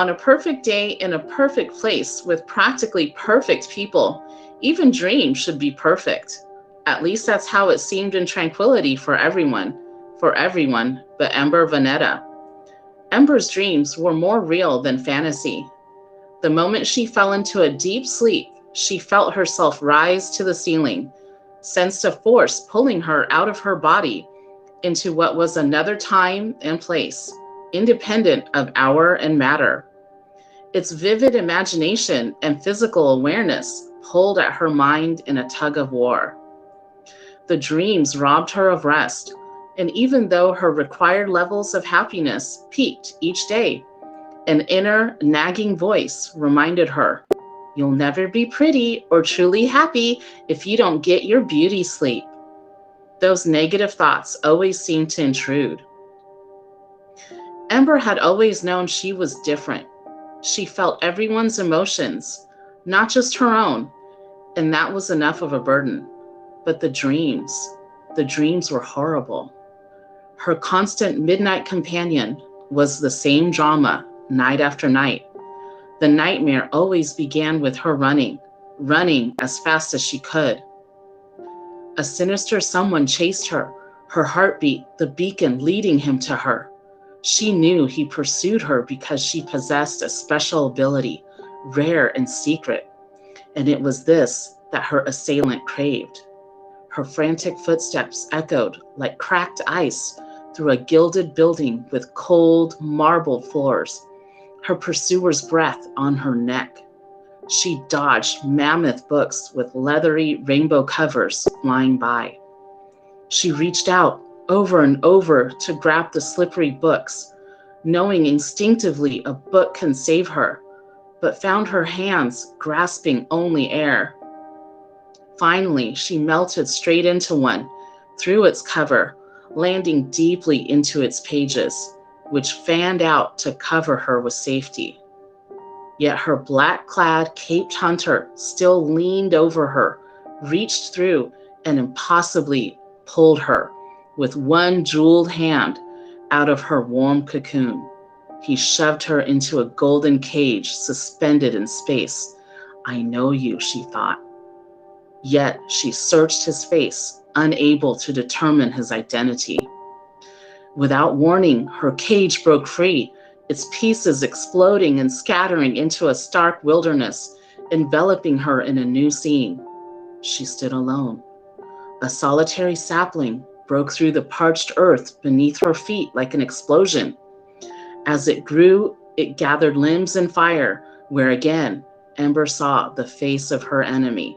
On a perfect day in a perfect place with practically perfect people, even dreams should be perfect. At least that's how it seemed in tranquility for everyone but Ember Vanetta. Ember's dreams were more real than fantasy. The moment she fell into a deep sleep, she felt herself rise to the ceiling, sensed a force pulling her out of her body into what was another time and place, independent of hour and matter. Its vivid imagination and physical awareness pulled at her mind in a tug of war. The dreams robbed her of rest, and even though her required levels of happiness peaked each day, an inner nagging voice reminded her, "You'll never be pretty or truly happy if you don't get your beauty sleep." Those negative thoughts always seemed to intrude. Ember had always known she was different. She felt everyone's emotions, not just her own, and that was enough of a burden. But the dreams were horrible. Her constant midnight companion was the same drama night after night. The nightmare always began with her running as fast as she could. A sinister someone chased her, her heartbeat the beacon leading him to her. She knew he pursued her because she possessed a special ability, rare and secret, and it was this that her assailant craved. Her frantic footsteps echoed like cracked ice through a gilded building with cold, marble floors, her pursuer's breath on her neck. She dodged mammoth books with leathery rainbow covers flying by. She reached out over and over to grab the slippery books, knowing instinctively a book can save her, but found her hands grasping only air. Finally, she melted straight into one, through its cover, landing deeply into its pages, which fanned out to cover her with safety. Yet her black-clad caped hunter still leaned over her, reached through, and impossibly pulled her, with one jeweled hand, out of her warm cocoon. He shoved her into a golden cage suspended in space. "I know you," she thought. Yet she searched his face, unable to determine his identity. Without warning, her cage broke free, its pieces exploding and scattering into a stark wilderness, enveloping her in a new scene. She stood alone. A solitary sapling broke through the parched earth beneath her feet like an explosion. As it grew, it gathered limbs and fire, where again, Ember saw the face of her enemy.